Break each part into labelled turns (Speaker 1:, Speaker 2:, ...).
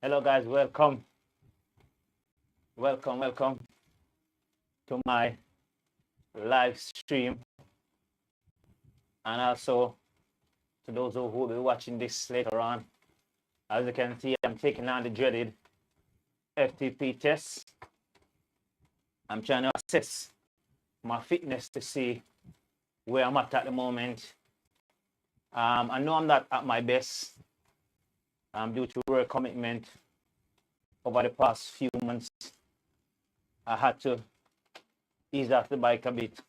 Speaker 1: Hello guys, welcome to my live stream, and also to those who will be watching this later on. As you can see, I'm taking on the dreaded FTP test. I'm trying to assess my fitness to see where I'm at the moment. I know I'm not at my best due to work commitment over the past few months. I had to ease off the bike a bit,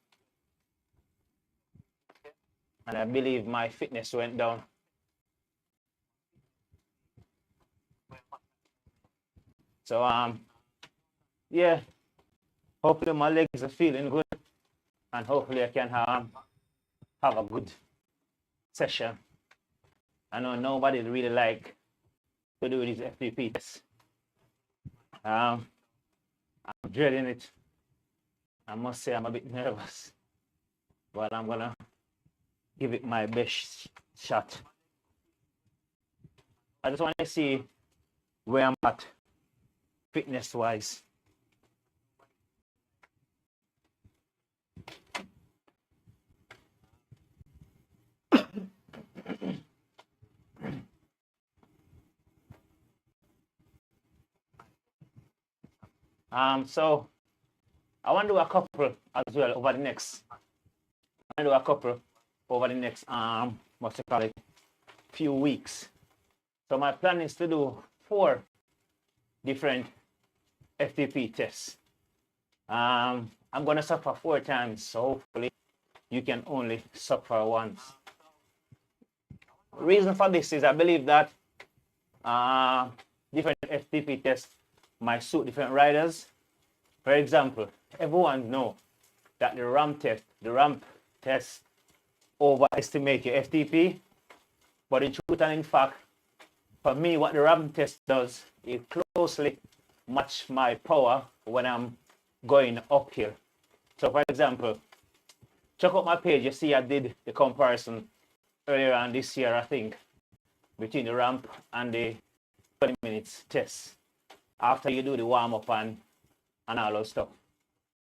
Speaker 1: and I believe my fitness went down. So yeah, hopefully my legs are feeling good, and hopefully I can have a good session. I know nobody really like to do these FTP tests. I'm dreading it. I must say I'm a bit nervous, but I'm gonna give it my best shot. I just want to see where I'm at fitness wise. So I want to do a couple as well over the next. What's it called? Few weeks. So my plan is to do 4 different FTP tests. I'm gonna suffer 4 times, so hopefully you can only suffer once. Reason for this is I believe that different FTP tests might suit different riders. For example, everyone knows that the ramp test overestimate your FTP, but in truth and in fact, for me, what the ramp test does is closely match my power when I'm going uphill. So for example, check out my page, you see I did the comparison earlier on this year, I think, between the ramp and the 20 minutes test after you do the warm-up and all those stuff.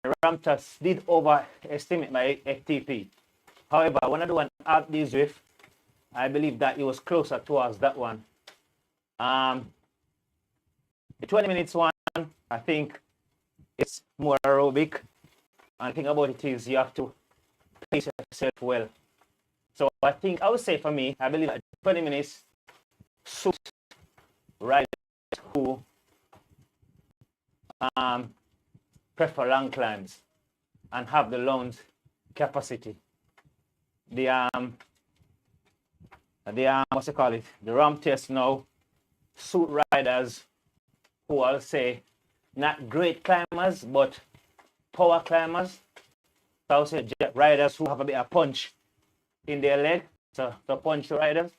Speaker 1: The ramp test did overestimate my FTP. However, when I do an app this with, I believe that it was closer towards that one. The 20 minutes one, I think it's more aerobic. And the thing about it is you have to pace yourself well. So I would say for me, I believe that 20 minutes suits riders who prefer long climbs and have the lungs capacity. The what's it called it? The ramp test now suit riders who, I'll say, not great climbers but power climbers. So I'll say riders who have a bit of punch in their leg. So the punch riders,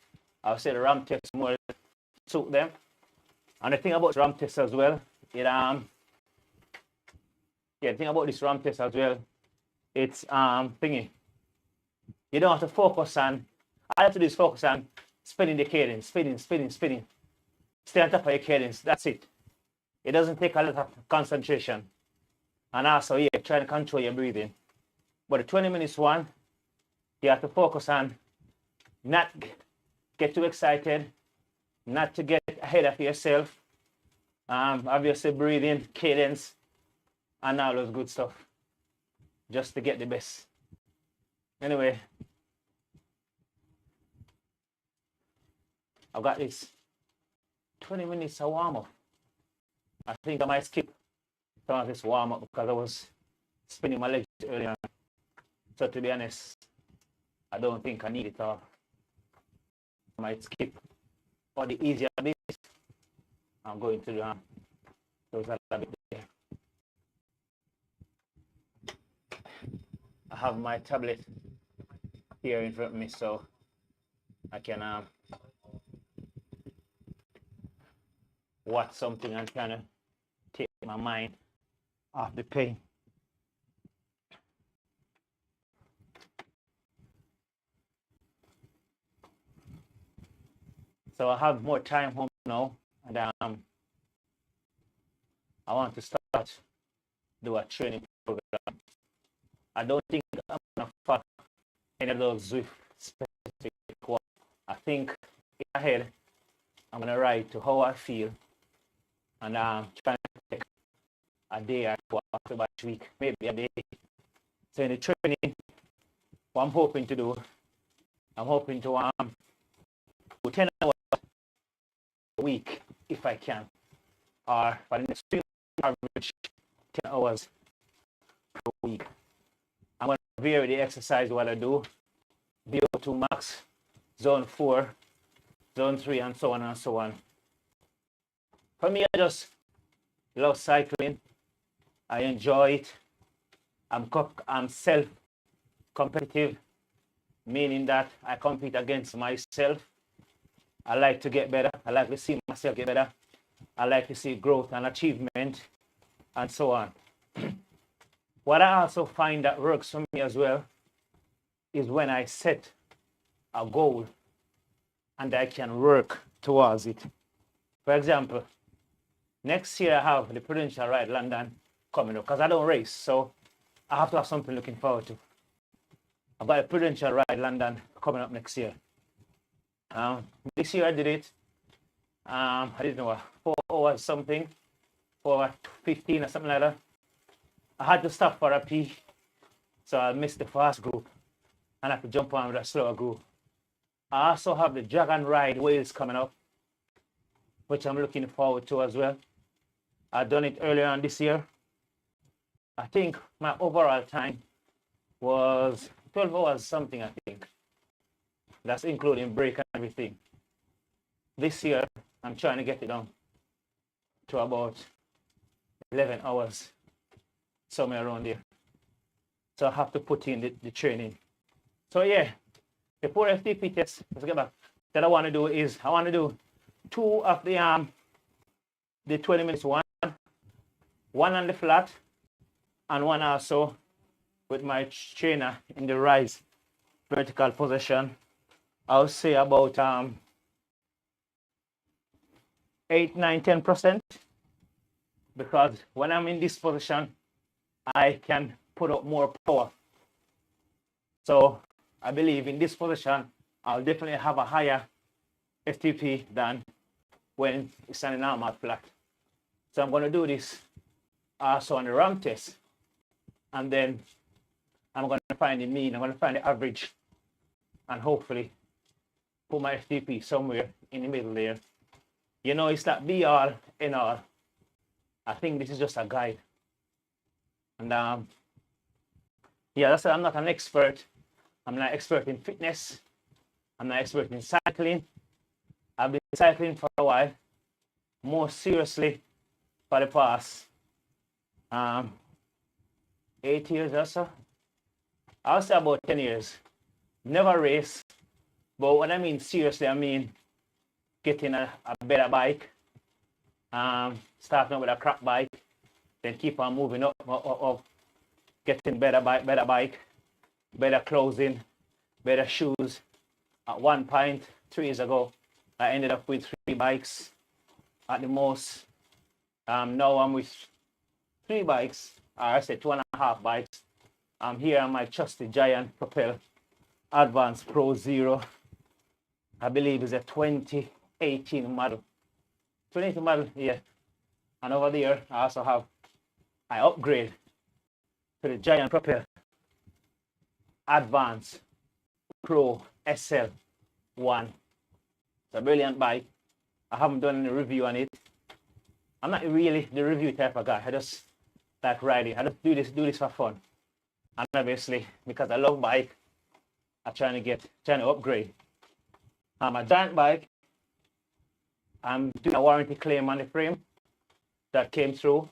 Speaker 1: I'll say the ramp test more suit them. And the thing about the ramp test as well, the thing about this ramp test as well, it's thingy. You don't have to focus on. All you have to do is focus on spinning the cadence, spinning. Stay on top of your cadence. That's it. It doesn't take a lot of concentration. And also, try to control your breathing. But the 20 minutes one, you have to focus on not get too excited, not to get ahead of yourself. Obviously, breathing, cadence, and all those good stuff, just to get the best. Anyway, I've got this 20 minutes of warm-up. I think I might skip some of this warm-up because I was spinning my legs earlier. So to be honest, I don't think I need it all. I might skip for the easier bits. I'm going to do those a bit there. I have my tablet here in front of me, so I can watch something and kind of take my mind off the pain. So I have more time home now, and I want to start do a training program. I don't think I'm gonna follow any of those Zwift specific ones. I think in my head I'm gonna write to how I feel, and try to take a day or two after each week, maybe a day. So in the training, what I'm hoping to do, I'm hoping to do 10 hours a week if I can, or for the next 3 average 10 hours per week. I'm going to vary the exercise what I do, VO2 max, zone 4, zone 3, and so on and so on. For me, I just love cycling. I enjoy it. I'm self-competitive, meaning that I compete against myself. I like to get better. I like to see myself get better. I like to see growth and achievement, and so on. What I also find that works for me as well is when I set a goal and I can work towards it. For example, next year I have the Prudential Ride London coming up because I don't race, so I have to have something looking forward to. I've got a Prudential Ride London coming up next year. This year I did it. I didn't know, 4 hours something, 4:15 or something like that. I had to stop for a pee, so I missed the fast group and I have to jump on with a slower group. I also have the Dragon Ride Wales coming up, which I'm looking forward to as well. I've done it earlier on this year. I think my overall time was 12 hours something, I think. That's including break and everything. This year, I'm trying to get it down to about 11 hours, somewhere around there. So I have to put in the training. So yeah, the 4 FTP test, let's get back, that I want to do is, I want to do 2 of the 20 minutes one on the flat, and one also with my trainer in the rise vertical position. I'll say about 8, 9, 10%, because when I'm in this position, I can put up more power. So I believe in this position, I'll definitely have a higher FTP than when it's on a normal flat. So I'm going to do this also on the ramp test, and then I'm going to find the mean, I'm going to find the average, and hopefully put my FTP somewhere in the middle there. You know, it's not be all in all. I think this is just a guide. And yeah, that's why I'm not an expert. I'm not an expert in fitness. I'm not an expert in cycling. I've been cycling for a while, more seriously for the past 8 years or so. I'll say about 10 years. Never raced, but when I mean seriously, I mean getting a better bike, starting out with a crap bike, then keep on moving up, getting better bike, better clothing, better shoes. At one point, 3 years ago, I ended up with 3 bikes at the most. Now I'm with 3 bikes, or I said 2.5 bikes. I'm here on my trusty Giant Propel Advance Pro Zero. I believe it's a 2018 model. 2018 model, yeah. And over there, I also have, I upgrade to the Giant Propel Advance Pro SL1. It's a brilliant bike. I haven't done any review on it. I'm not really the review type of guy. I just like riding. I just do this for fun. And obviously, because I love bike, I'm trying to upgrade. My giant bike, I'm doing a warranty claim on the frame that came through.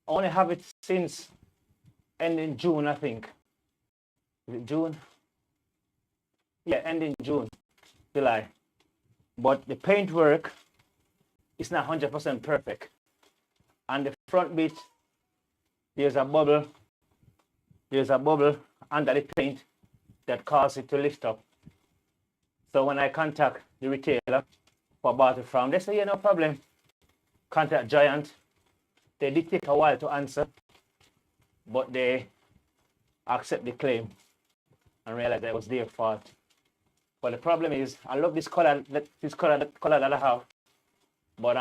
Speaker 1: I only have it since ending June, I think. Is it June? Yeah, ending June, July. But the paintwork it's not 100% perfect. And the front bit, there's a bubble under the paint that causes it to lift up. So when I contact the retailer for bought it from, they say, yeah, no problem. Contact Giant. They did take a while to answer, but they accept the claim and realize that it was their fault. But the problem is, I love this color that I have, but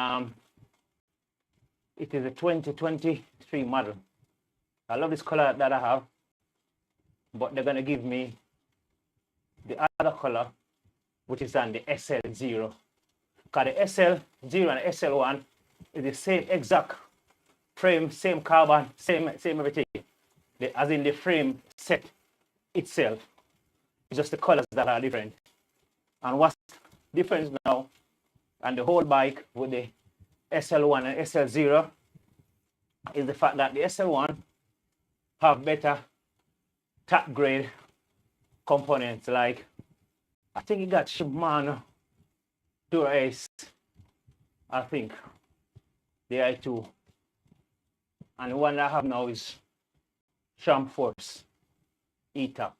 Speaker 1: it is a 2023 model. I love this color that I have, but they're gonna give me the other color, which is on the SL0. Because the SL0 and SL1 is the same exact frame, same carbon, same everything. As in the frame set itself. It's just the colors that are different. And what's different now and the whole bike with the SL1 and SL0 is the fact that the SL1 have better top grade components, like I think it got Shimano Dura Ace, I think the i2, and the one I have now is Champ Force E-Top.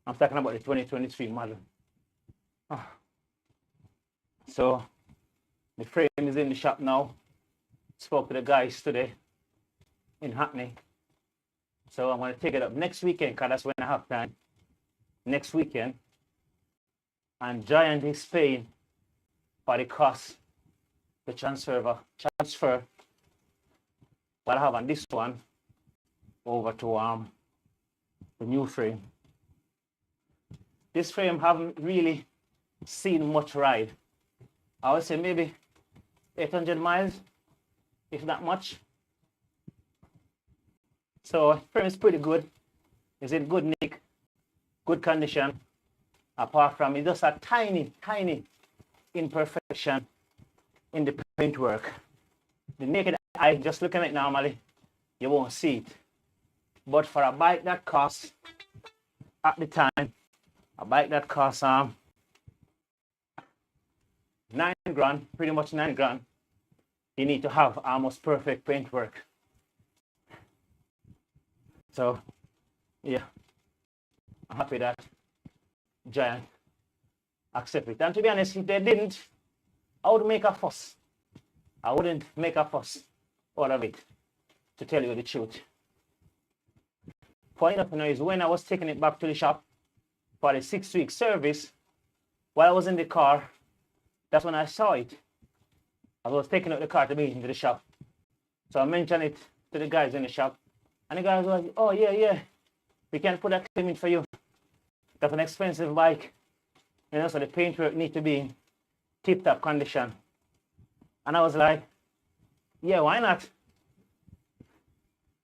Speaker 1: I'm talking about the 2023 model. So the frame is in the shop now. Spoke to the guys today in Hackney. So I'm going to take it up next weekend, because that's when I have time. Next weekend. And Giant is paying for the cost to transfer what I have on this one over to the new frame. This frame haven't really seen much ride. I would say maybe 800 miles, if not much. So frame is pretty good. It's in good nick, good condition. Apart from it's just a tiny imperfection in the paintwork. The naked eye, just looking at it normally, you won't see it. But for a bike that costs, at the time, a bike that costs 9 grand, pretty much 9 grand, you need to have almost perfect paintwork. So, yeah, I'm happy that Giant accept it. And to be honest, if they didn't, I would make a fuss. I wouldn't make a fuss out of it, to tell you the truth. Funny enough, is when I was taking it back to the shop for the 6-week service, while I was in the car, that's when I saw it. I was taking out the car to bring it into the shop. So I mentioned it to the guys in the shop. And the guys were like, oh, yeah, we can put that claim in for you. That's an expensive bike. So the paintwork need to be in tip-top condition. And I was like, yeah, why not?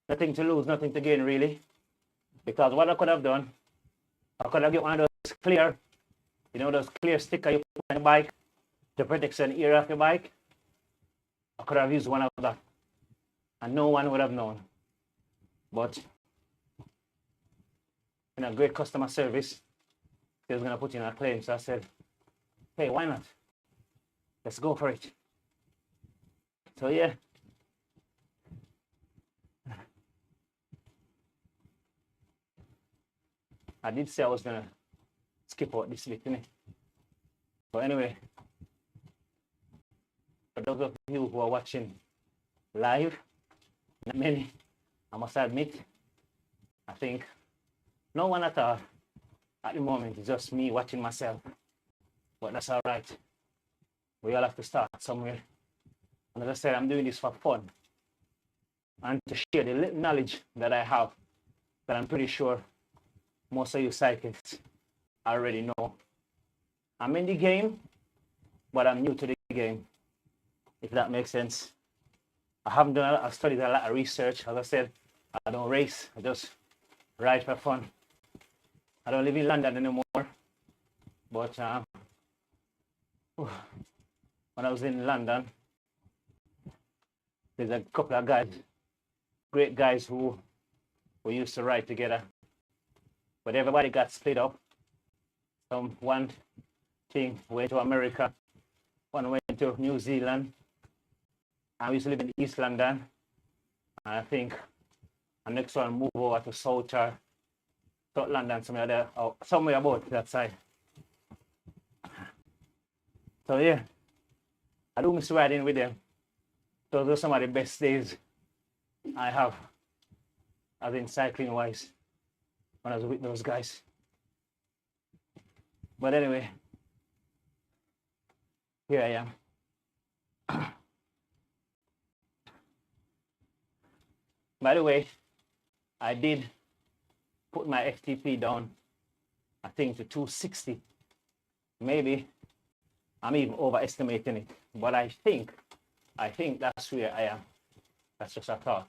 Speaker 1: Nothing to lose, nothing to gain, really. Because what I could have done, I could have get one of those clear, those clear stickers you put on the bike to protect an ear of your bike. I could have used one of that. And no one would have known. But, great customer service. They was going to put in a claim. So I said, hey, why not? Let's go for it. So, yeah. I did say I was going to skip out this bit, innit? But anyway, for those of you who are watching live, not many, I must admit, I think no one at all at the moment. It's just me watching myself. But that's all right. We all have to start somewhere. And as I said, I'm doing this for fun and to share the little knowledge that I have, that I'm pretty sure most of you cyclists already know. I'm in the game, but I'm new to the game, if that makes sense. I haven't done a lot, I've studied a lot of research. As I said, I don't race, I just ride for fun. I don't live in London anymore, but when I was in London, there's a couple of guys, great guys who used to ride together, but everybody got split up. One team went to America, when I went to New Zealand. I used to live in East London. And I think the next one move over to South London, somewhere about that side. So yeah, I do miss riding with them. Those are some of the best days I have, as in cycling wise, when I was with those guys. But anyway, here I am. By the way, I did put my FTP down, I think, to 260. Maybe I'm even overestimating it, but I think that's where I am. That's just a thought.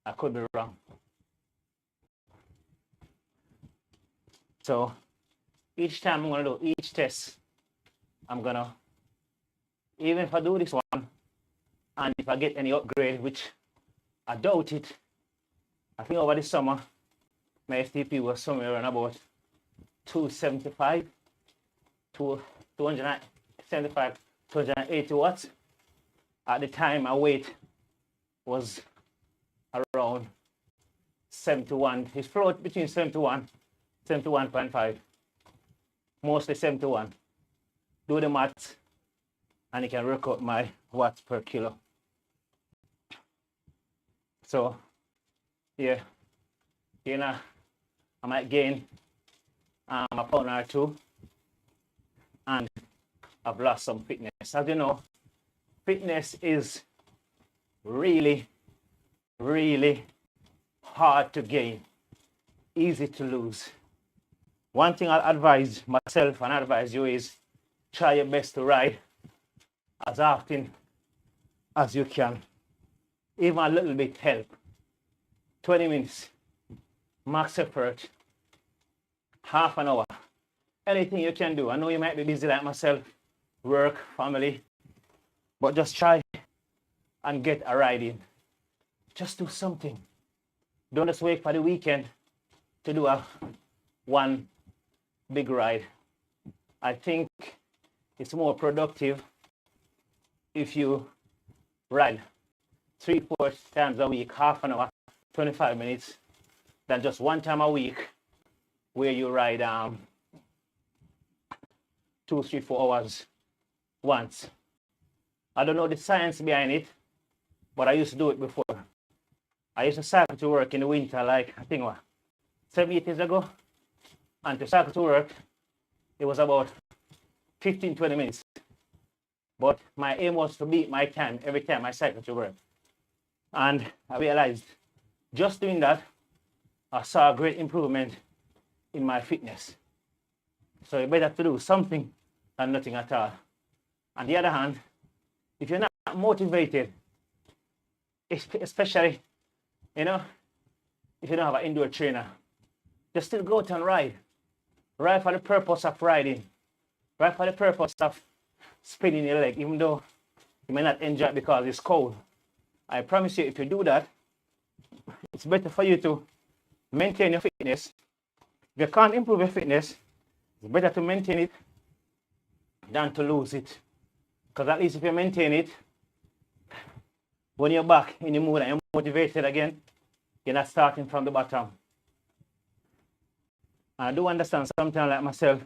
Speaker 1: I could be wrong. So each time I'm gonna do each test, I'm gonna, even if I do this one, and if I get any upgrade, which I doubt it, I think over the summer, my FTP was somewhere around about 275, 275, 280 watts. At the time, my weight was around 71. It float between 71, 71.5, mostly 71. Do the maths, and you can work out my watts per kilo. So, yeah, you know, I might gain a pound or two, and I've lost some fitness. As you know, fitness is really, really hard to gain, easy to lose. One thing I'll advise myself and advise you is try your best to ride as often as you can. Even a little bit help. 20 minutes, max effort, half an hour. Anything you can do. I know you might be busy like myself, work, family, but just try and get a ride in. Just do something. Don't just wait for the weekend to do one big ride. I think it's more productive if you ride 3-4 times a week, half an hour, 25 minutes, than just one time a week where you ride 2, 3, 4 hours once. I don't know the science behind it, but I used to do it before. I used to cycle to work in the winter, like I think 7, 8 years ago. And to cycle to work, it was about 15, 20 minutes. But my aim was to beat my time every time I cycle to work. And I realized just doing that, I saw a great improvement in my fitness. So it's better to do something than nothing at all. On the other hand, if you're not motivated, especially, you know, if you don't have an indoor trainer, just still go out and ride. Ride for the purpose of riding. Ride for the purpose of spinning your leg, even though you may not enjoy it because it's cold. I promise you, if you do that, it's better for you to maintain your fitness. If you can't improve your fitness, it's better to maintain it than to lose it. Because at least if you maintain it, when you're back in the mood and you're motivated again, you're not starting from the bottom. I do understand sometimes, like myself,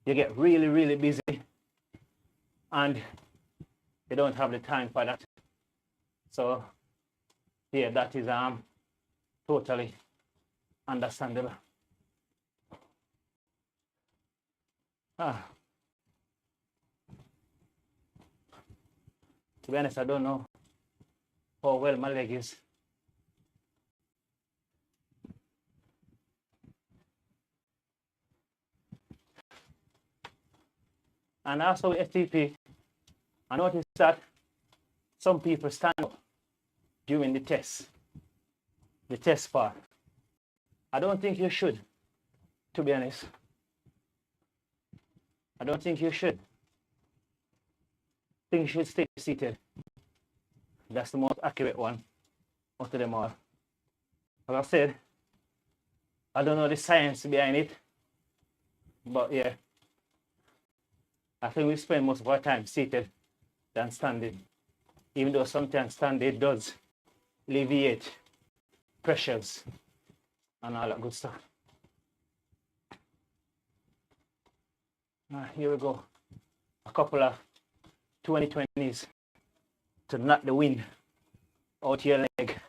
Speaker 1: you get really, really busy and you don't have the time for that. So, yeah, that is totally understandable. To be honest, I don't know how well my leg is. And also with FTP, I noticed that some people stand up during the test part. I don't think you should, to be honest. I don't think you should. I think you should stay seated. That's the most accurate one out of them all. Like I said, I don't know the science behind it, but yeah, I think we spend most of our time seated than standing, even though sometimes standing does alleviate pressures and all that good stuff. Here we go. A couple of 2020s to knock the wind out your leg.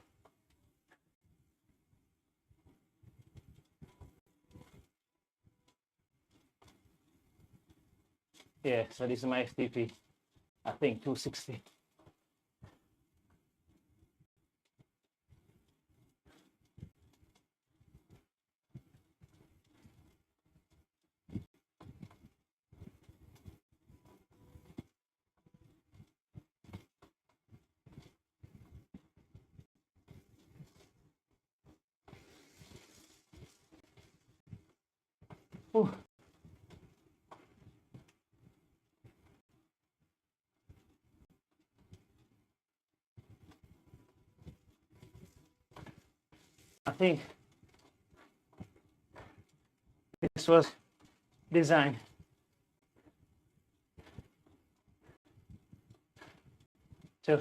Speaker 1: Yeah, so this is my FTP. I think 260. Ooh. I think this was designed to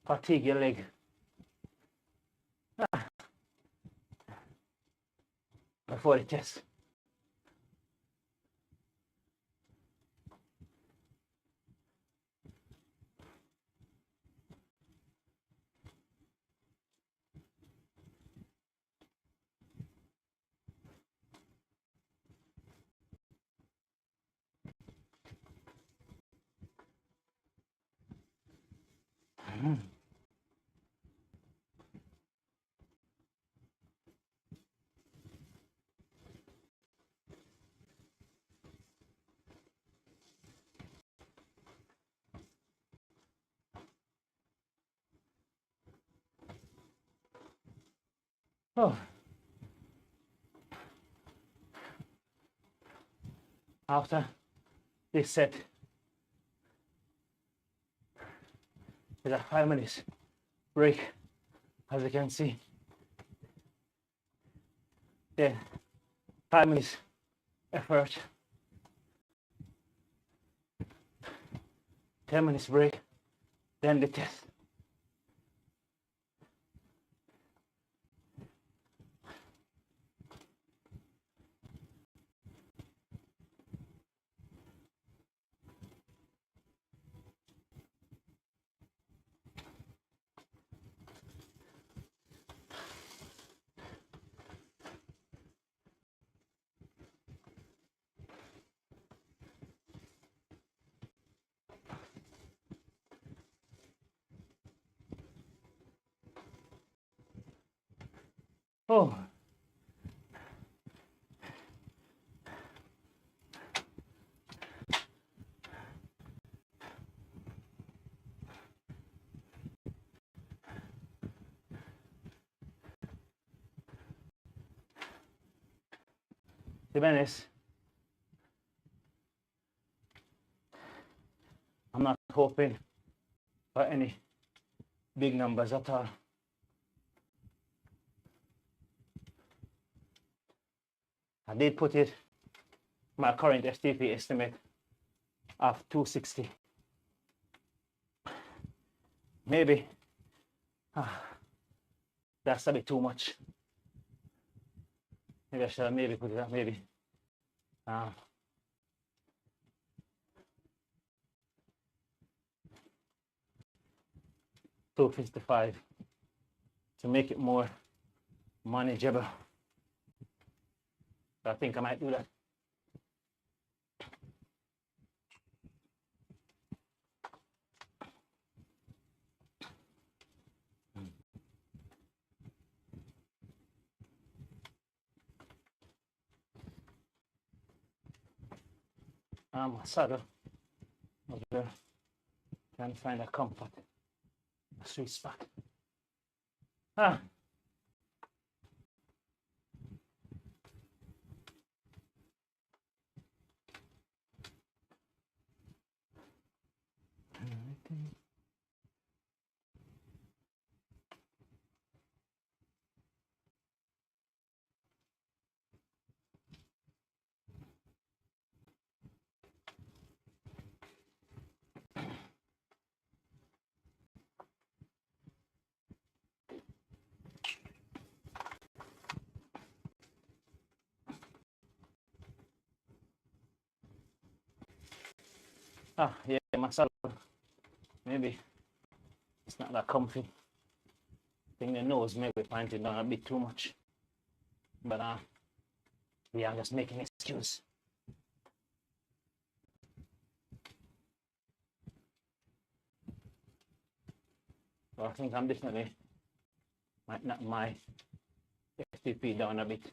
Speaker 1: fatigue your leg. Before the test. Oh. After this set, there's a 5 minutes break, as you can see. Then 5 minutes effort, 10 minutes break, then the test. Oh. To be honest, I'm not hoping for any big numbers at all. I did put it, my current FTP estimate of 260. Maybe that's a bit too much. Maybe I should maybe put it at maybe 255 to make it more manageable. So I think I might do that. Saddle over there. Trying to find a comfort, a sweet spot. Yeah, myself. Maybe it's not that comfy. I think the nose maybe pointing down a bit too much. But yeah, I'm just making an excuse. So I think I'm definitely might knock my FTP down a bit.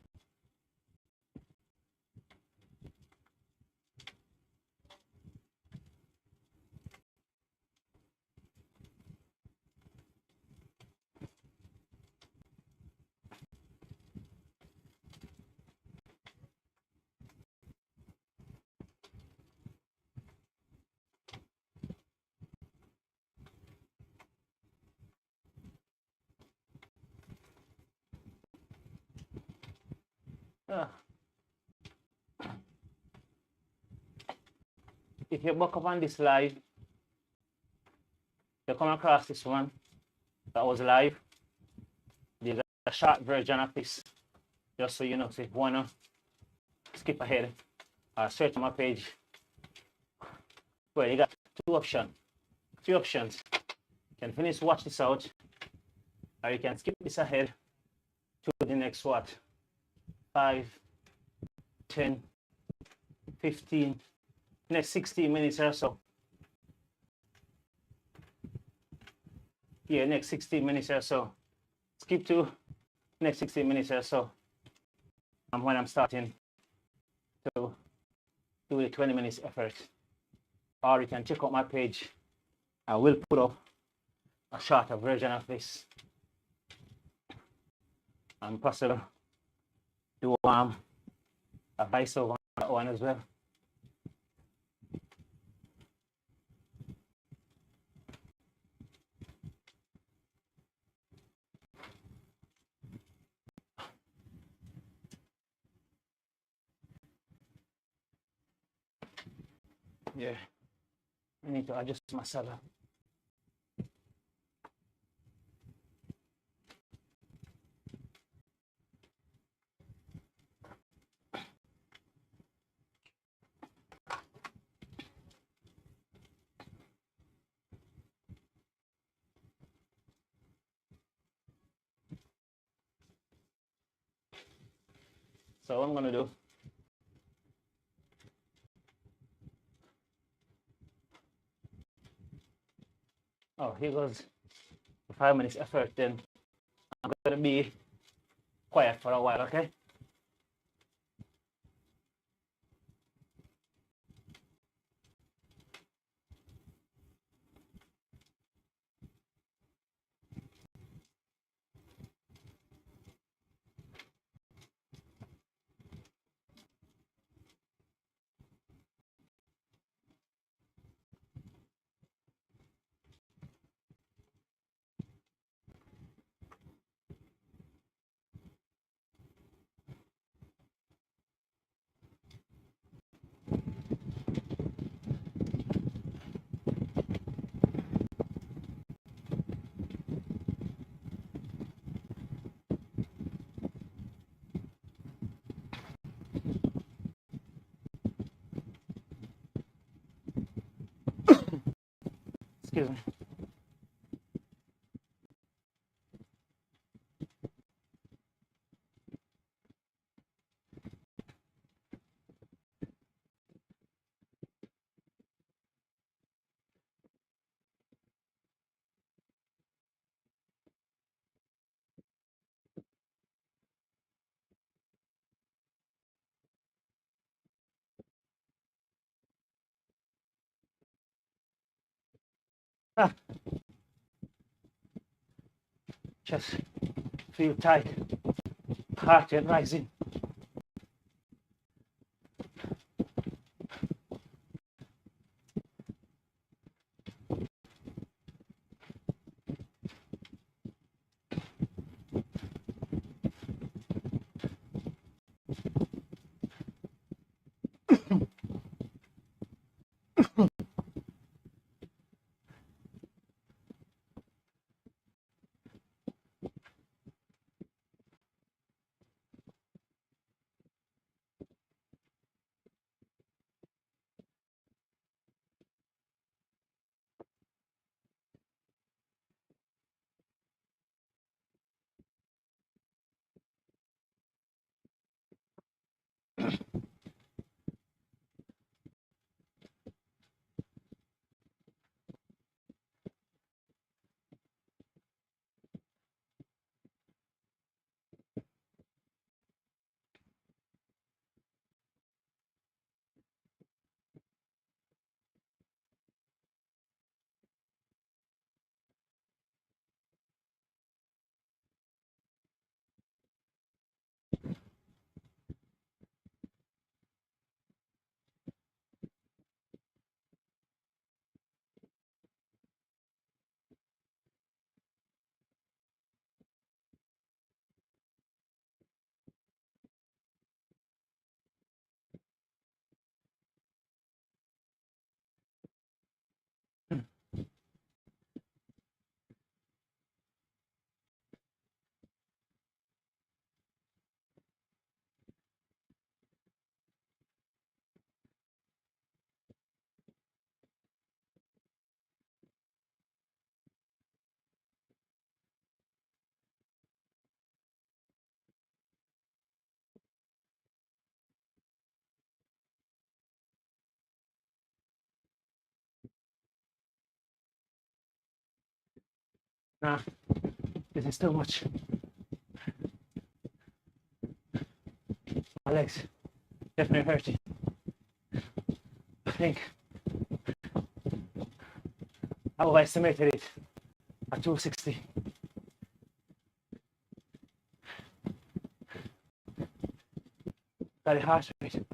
Speaker 1: If you buck up on this live, you come across this one that was live, there's a short version of this, just so you know. So if you wanna skip ahead or search my page, well, you got three options. You can finish watch this out, or you can skip this ahead to the next what, 5, 10, 15, next 16 minutes or so. Yeah, next 16 minutes or so. Skip to next 16 minutes or so. And when I'm starting to do the 20 minutes effort. Or you can check out my page. I will put up a shorter version of this. And possibly do a voiceover on that one as well. Yeah, I need to adjust my setup. So what I'm gonna do, here goes the 5 minutes effort. Then I'm gonna be quiet for a while, okay? Excuse me. Just feel tight, heart rate rising. Nah, this is too much. My legs definitely hurting. I think I overestimated it at 260. Got a heart rate.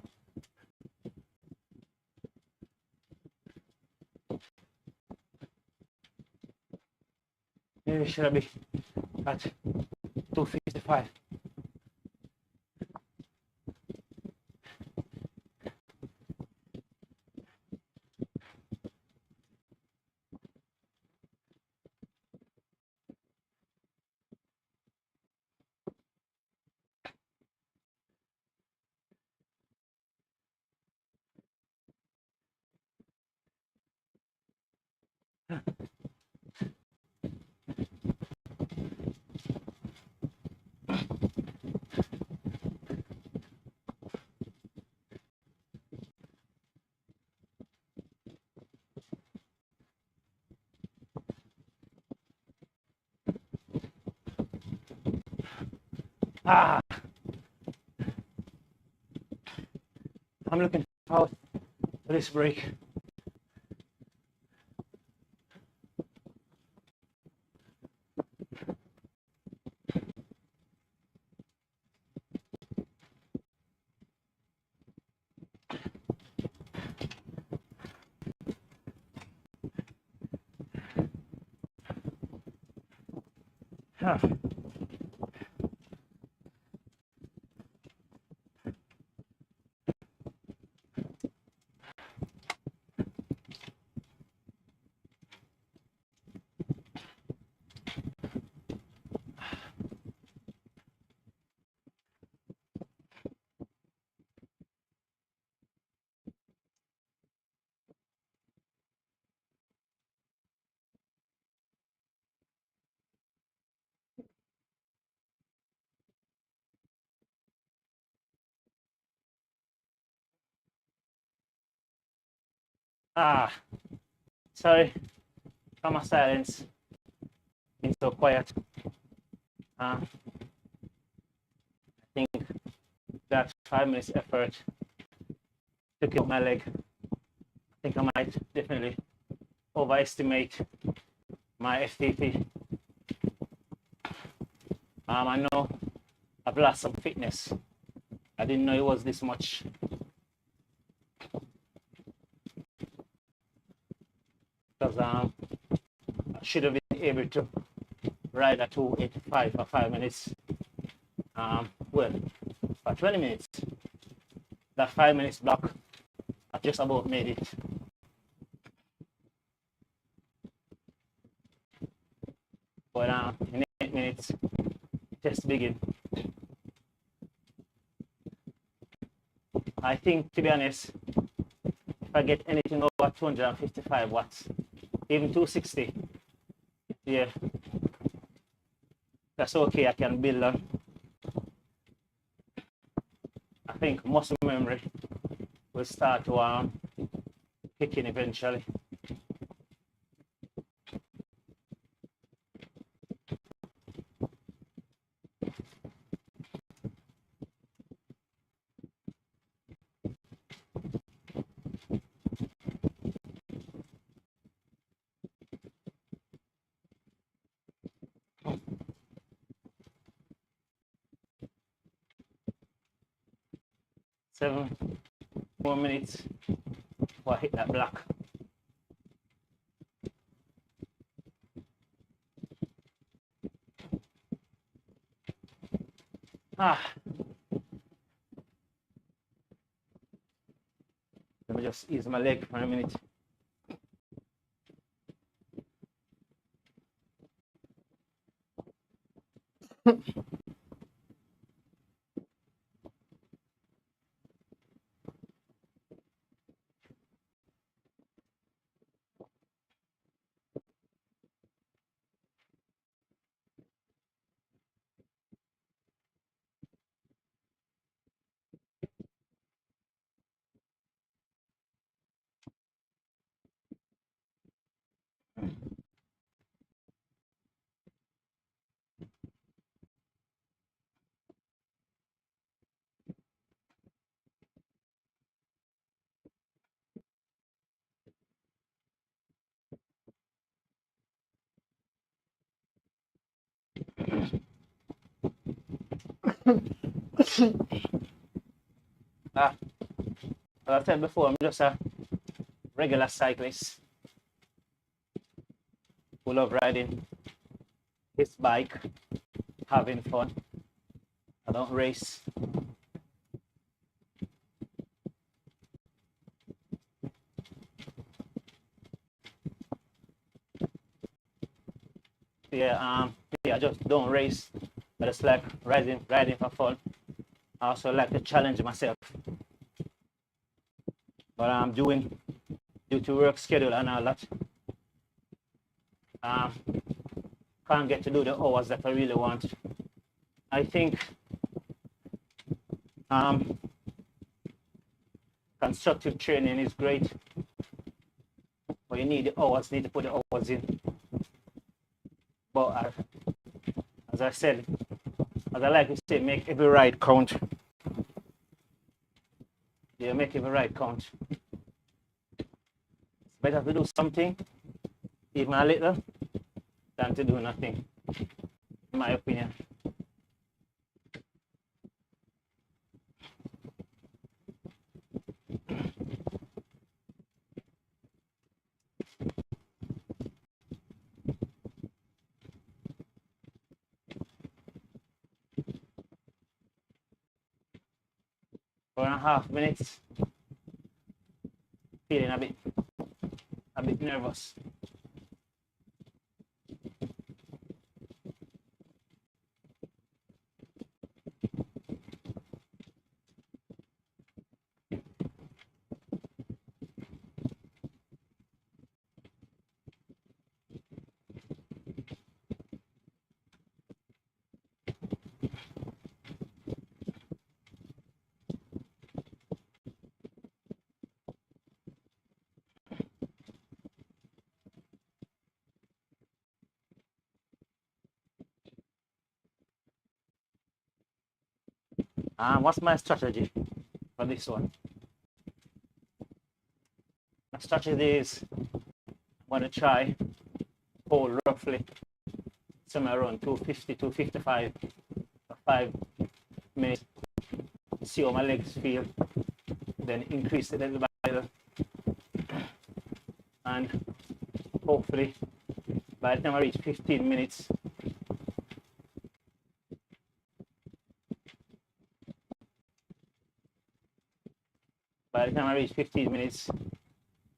Speaker 1: Maybe should I be at 255? Ah, I'm looking forward to this break. Ah. Ah, sorry for my silence. Been so quiet. I think that 5 minutes effort to kill my leg. I think I might definitely overestimate my FTP. I know I've lost some fitness. I didn't know it was this much. Because I should have been able to ride at 285 for 5 minutes. Well, for 20 minutes. That 5 minutes block, I just about made it. But in 8 minutes, test begin. I think, to be honest, if I get anything over 255 watts, even 260, yeah, that's okay. I can build on. I think muscle memory will start to kick in eventually. Seven more minutes before I hit that block. Let me just ease my leg for a minute. As I said before, I'm just a regular cyclist who love riding his bike, having fun. I don't race. Yeah, I just don't race. I just like riding for fun. I also like to challenge myself. But I'm doing due to work schedule and all that. Can't get to do the hours that I really want. I think constructive training is great, but you need the hours, need to put the hours in. But as I said, as I like to say, make every ride count. Yeah, make every ride count. It's better to do something, even a little, than to do nothing, in my opinion. Four and a half minutes, feeling a bit nervous. What's my strategy for this one? My strategy is I'm going to try hold roughly somewhere around 250, 255 for 5 minutes. See how my legs feel, then increase it a little by little, and hopefully by the time I reach 15 minutes,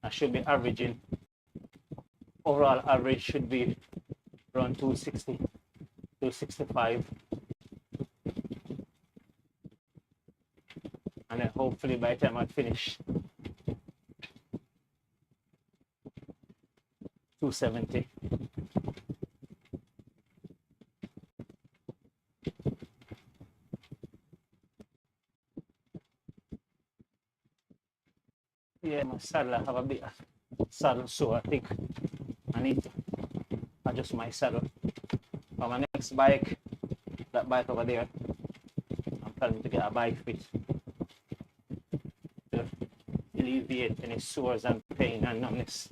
Speaker 1: I should be averaging, overall average should be around 260, 265. And then hopefully by the time I finish, 270. Yeah, my saddle, I have a bit of saddle sore. I think I need to adjust my saddle. For my next bike, that bike over there, I'm planning to get a bike fit to alleviate any sores and pain and numbness.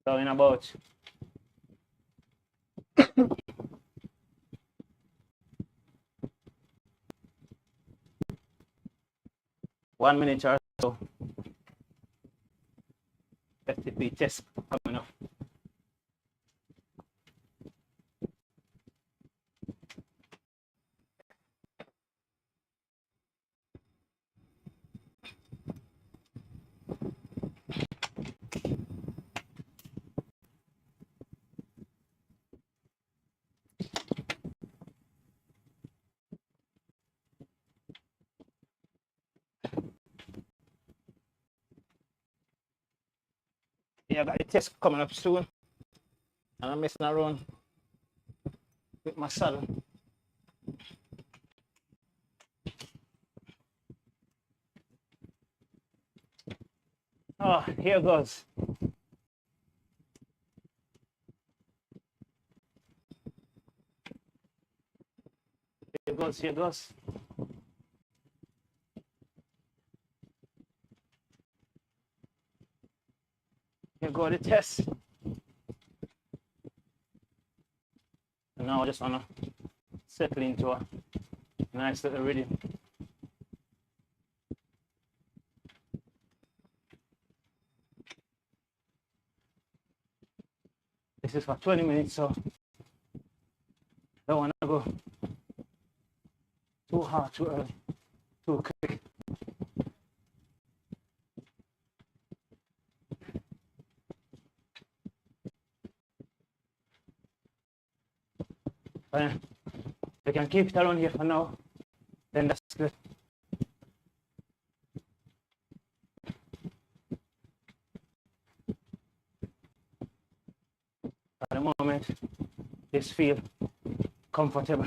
Speaker 1: So in about 1 minute or so, FTP test coming up. Yeah, I got the test coming up soon, and I'm messing around with my saddle. Oh, here goes. Here goes, here goes. Here go the test. And now I just wanna settle into a nice little rhythm. This is for 20 minutes, so don't wanna go too hard, too early, too quick. But if we can keep it around here for now, then that's good. At the moment, just feel comfortable.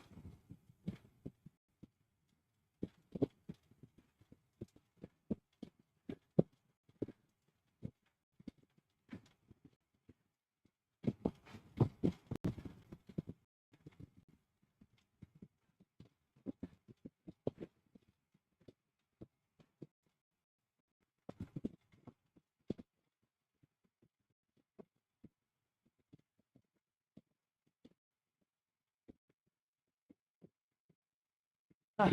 Speaker 1: Ah.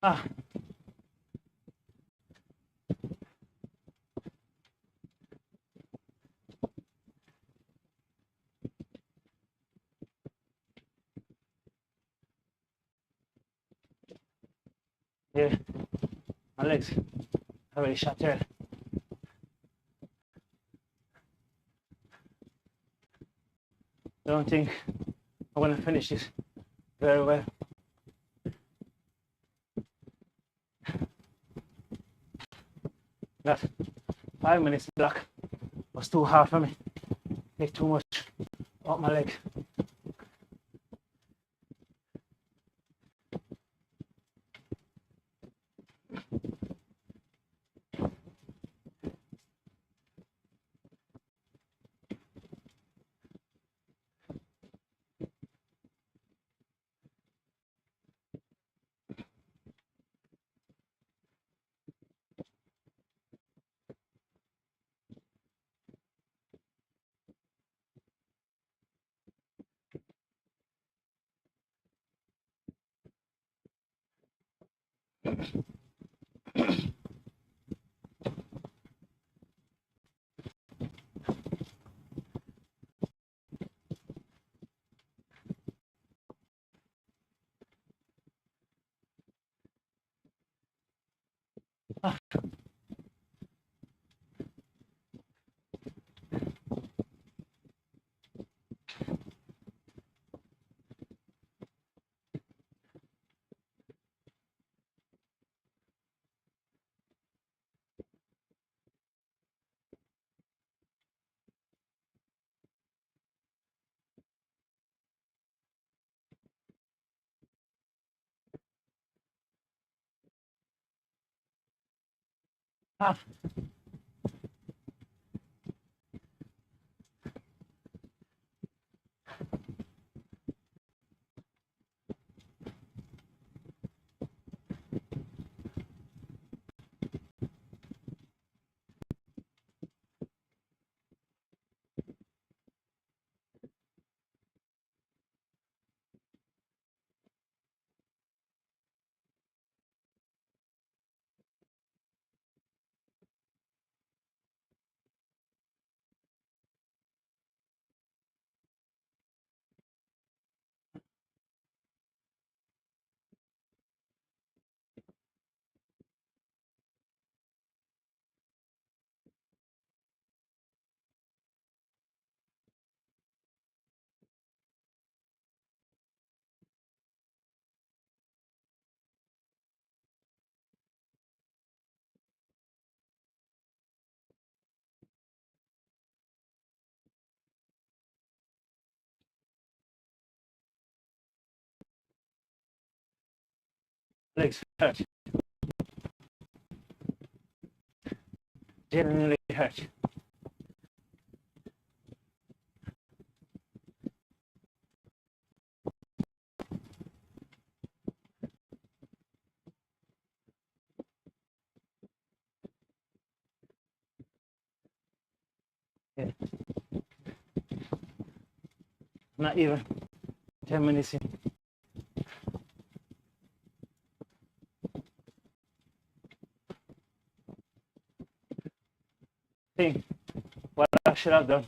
Speaker 1: Ah. Yeah, my legs are really shattered. Don't think I'm gonna finish this very well. That 5 minutes block was too hard for me. Take too much up my leg. Ah. Ah. Legs hurt. Genuinely hurt. Yeah. Not even 10 minutes in. Think what I should have done.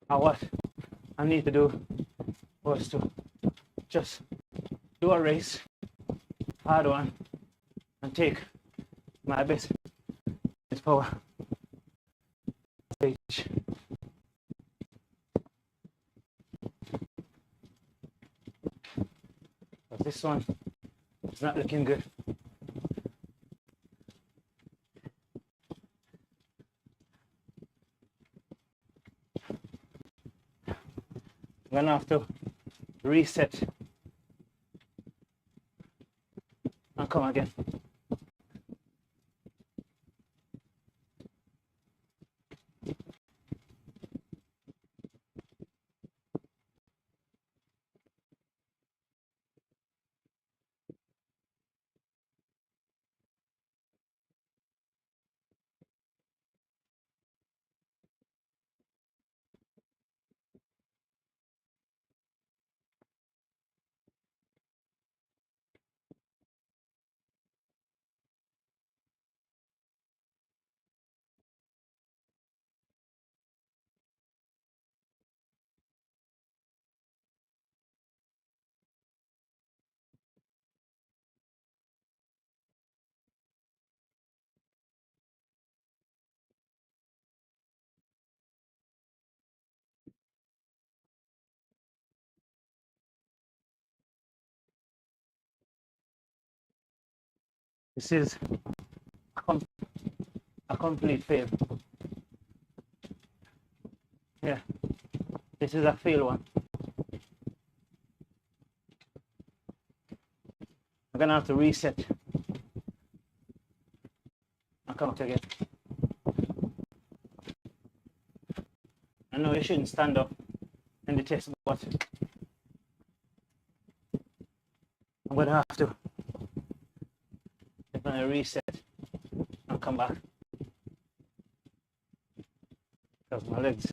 Speaker 1: And what I need to do was to just do a race, hard one, and take my best power stage. But this one is not looking good. I'm gonna have to reset and come again. This is a complete fail. Yeah, this is a fail one. I'm gonna have to reset and come out again. I know you shouldn't stand up in the test, but I'm gonna have to definitely reset and come back because my legs.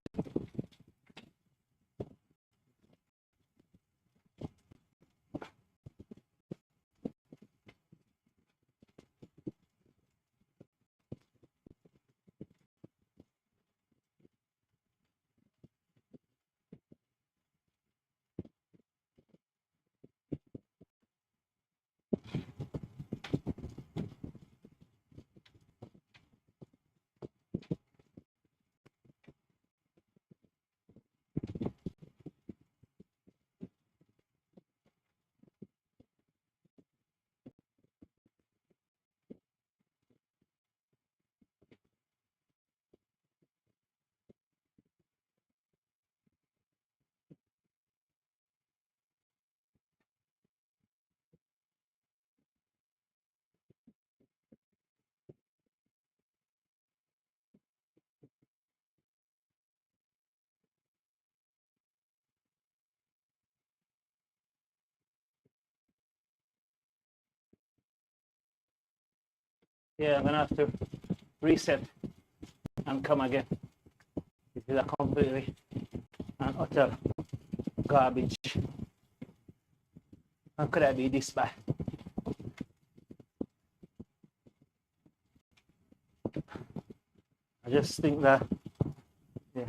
Speaker 1: Yeah, I'm gonna have to reset and come again. This is a completely and utter garbage. How could I be this bad? I just think that, yeah.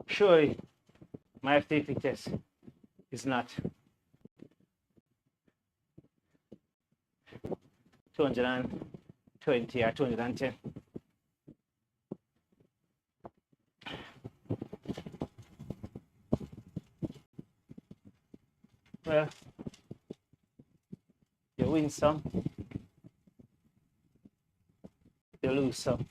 Speaker 1: Surely my FTP test is not 220 or 210. Well, you win some, you lose some.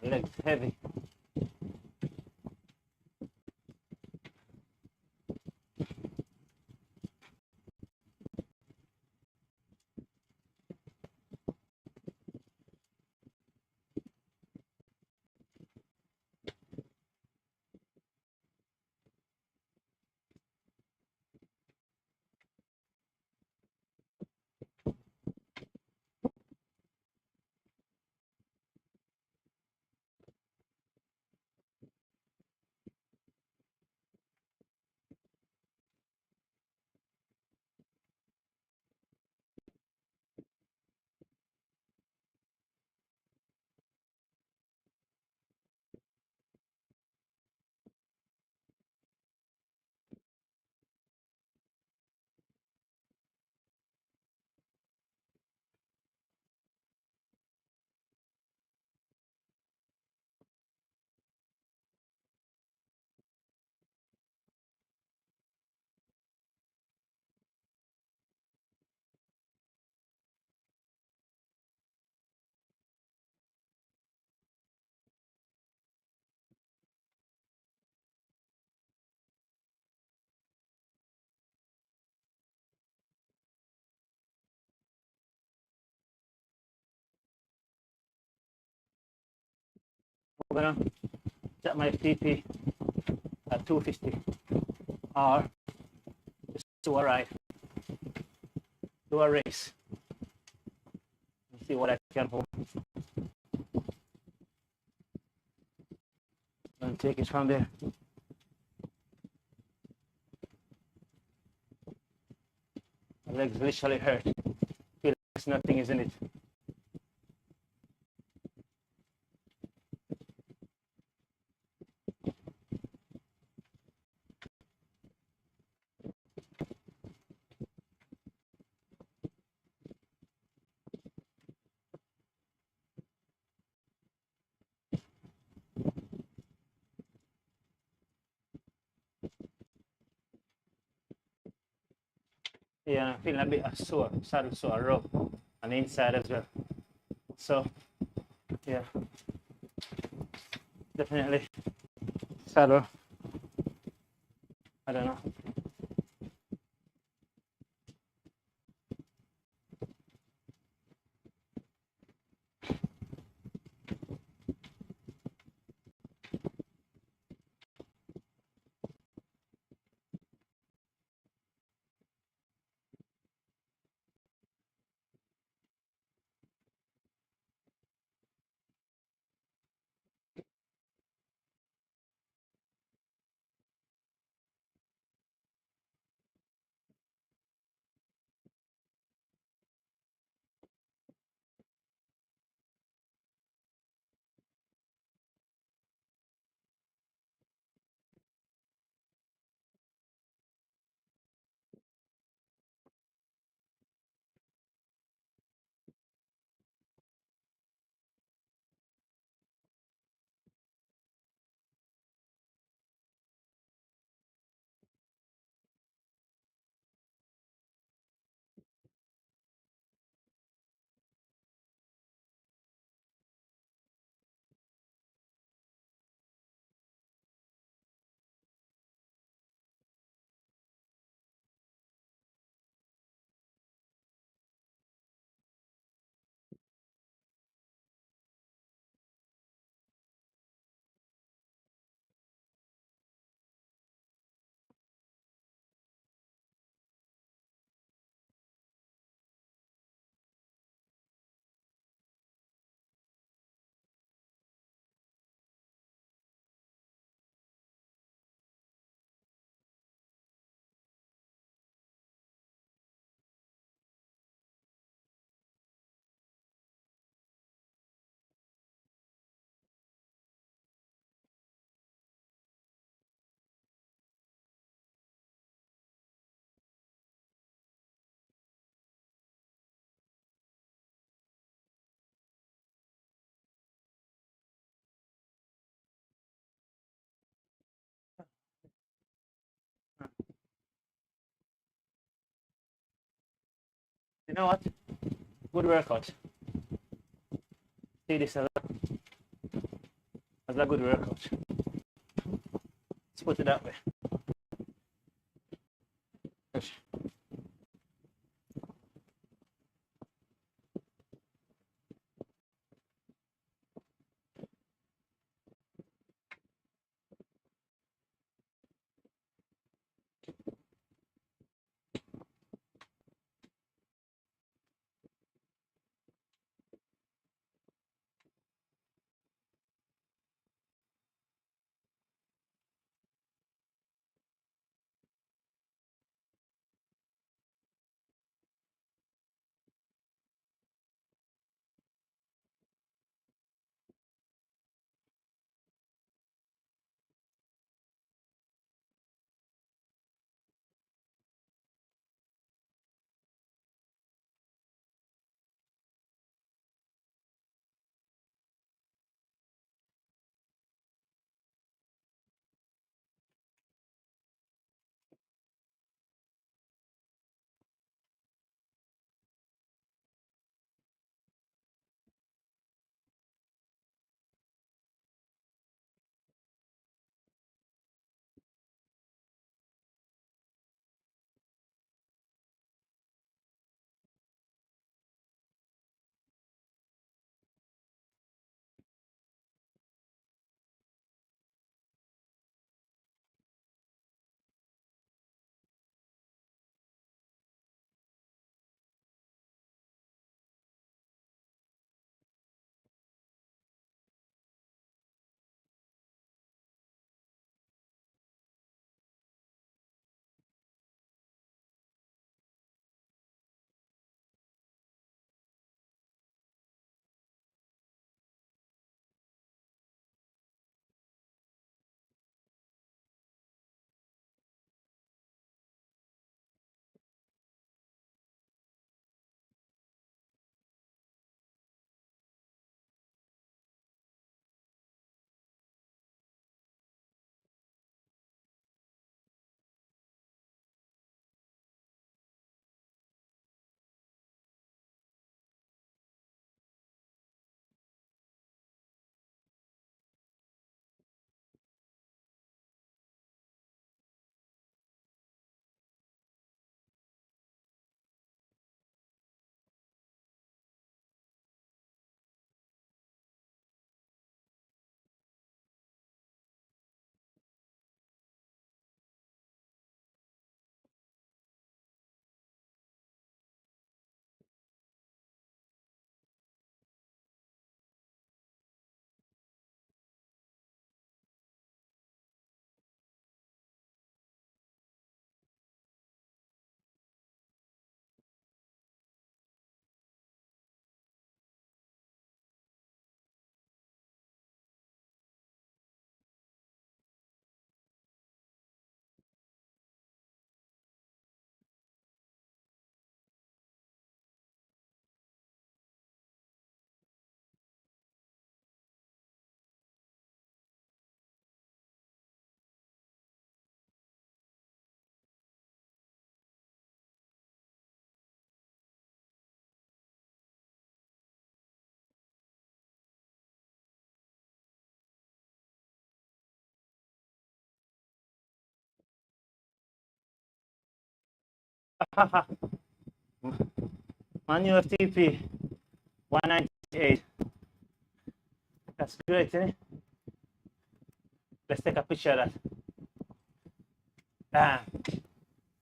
Speaker 1: Legs heavy. I'm gonna set my FTP at 250 or just to arrive, do a race, and see what I can hold. And take it from there. My legs literally hurt. Feel like nothing is in it. Yeah, I'm feeling a bit sore, saddle sore, rub on the inside as well. So, yeah, definitely saddle. I don't know. You know what? Good workout. See this as a good workout. Let's put it that way. Manual FTP 198. That's great, isn't it? Let's take a picture of that.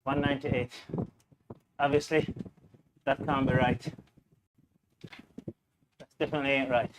Speaker 1: 198. Obviously, that can't be right. That definitely ain't right.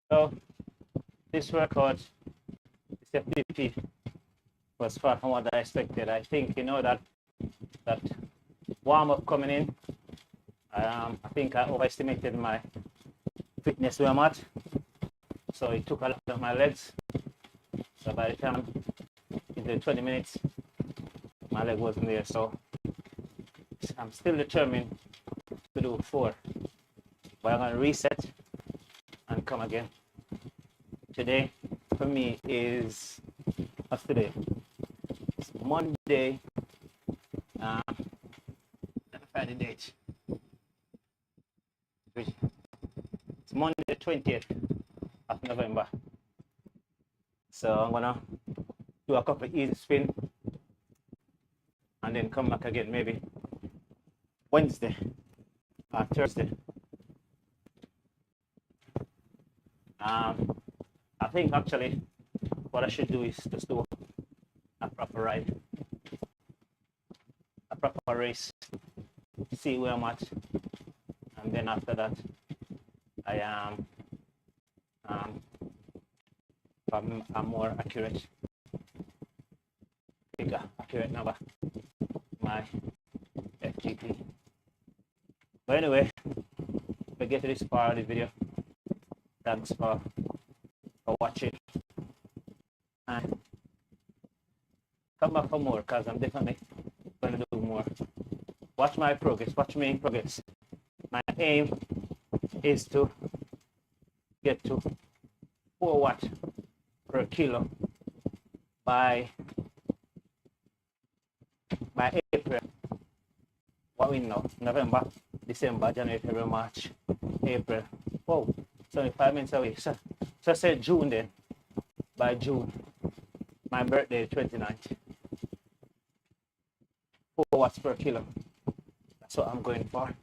Speaker 1: So this record, this FTP, was far from what I expected. I think that warm up coming in. I think I overestimated my fitness where I'm at, so it took a lot of my legs. So by the time into 20 minutes, my leg wasn't there. So I'm still determined to do 4, but I'm gonna reset and come again. Today for me is, what's today? It's Monday. Let me find the date. It's Monday the 20th of November. So I'm gonna do a couple of easy spin and then come back again maybe Wednesday or Thursday. I think actually what I should do is just do a proper ride, a proper race, see where I'm at, and then after that I am a more accurate figure, accurate number, my FTP. But anyway, if we get to this part of the video, thanks for watching, and come back for more because I'm definitely going to do more. Watch my progress, watch me in progress. My aim is to get to 4 watt per kilo by April. What we know, November, December, January, February, March, April. Whoa, it's only 5 minutes away. So I said June then. By June, my birthday, 29th. 4 watts per kilo. That's what I'm going for.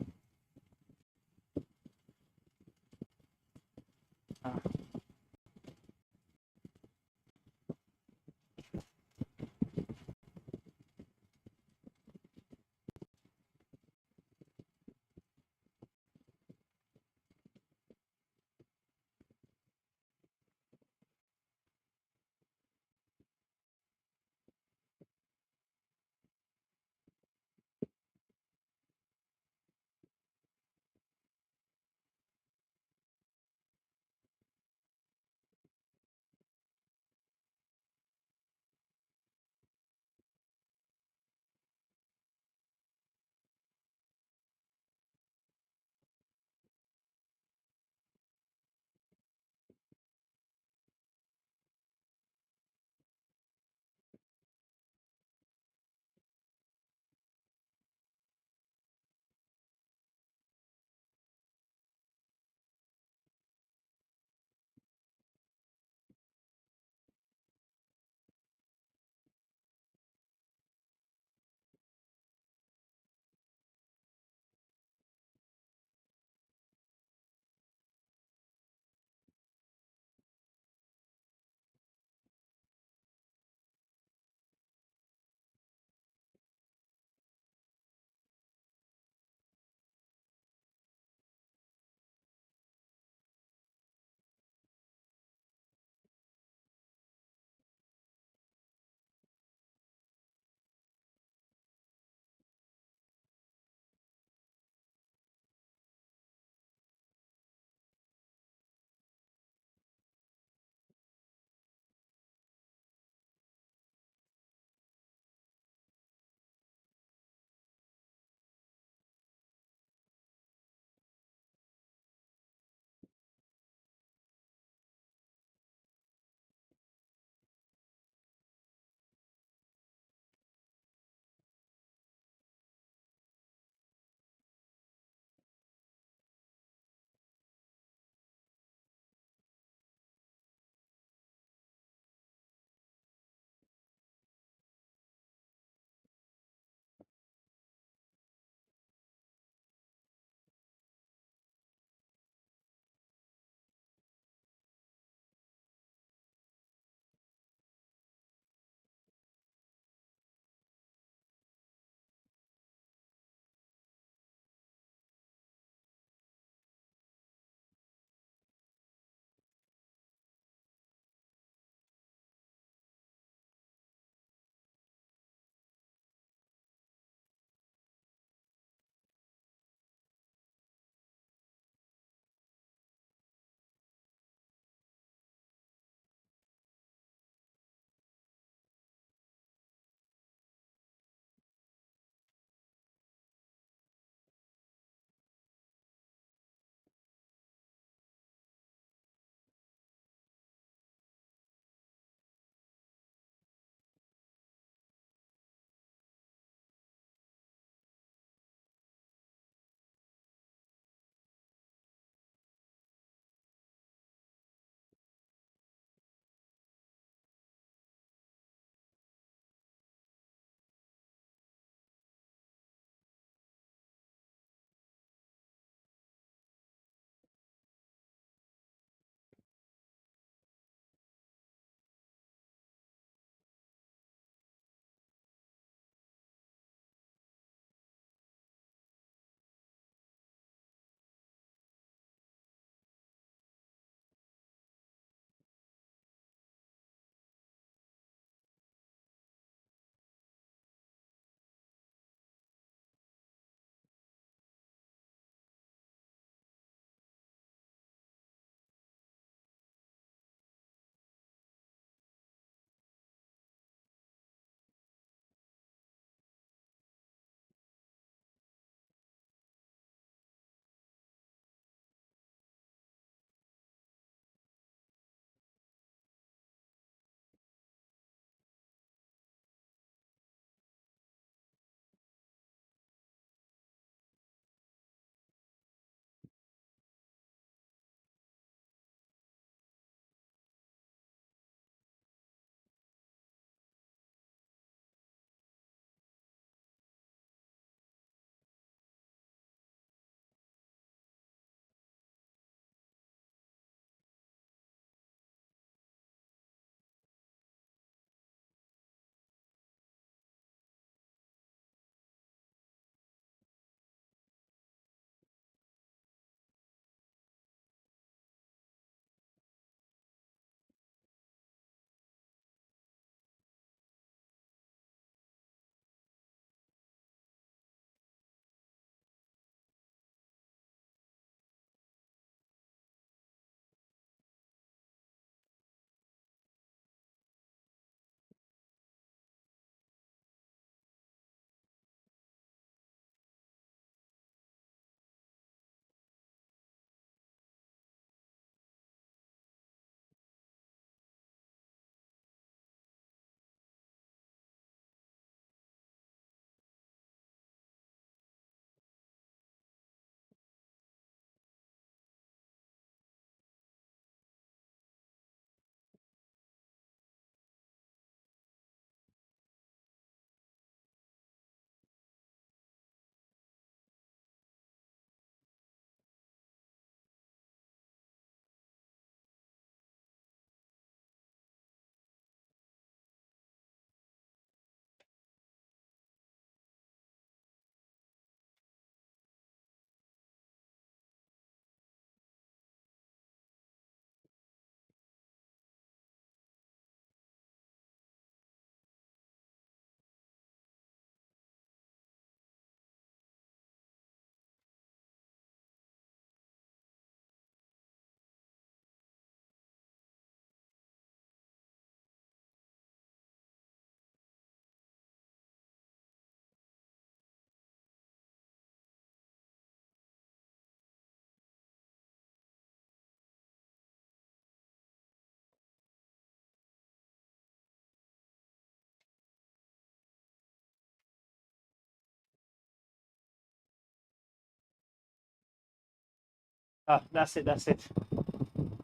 Speaker 1: That's it. That's it.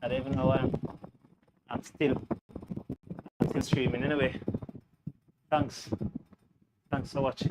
Speaker 1: I don't even know why I'm still streaming anyway. Thanks for watching.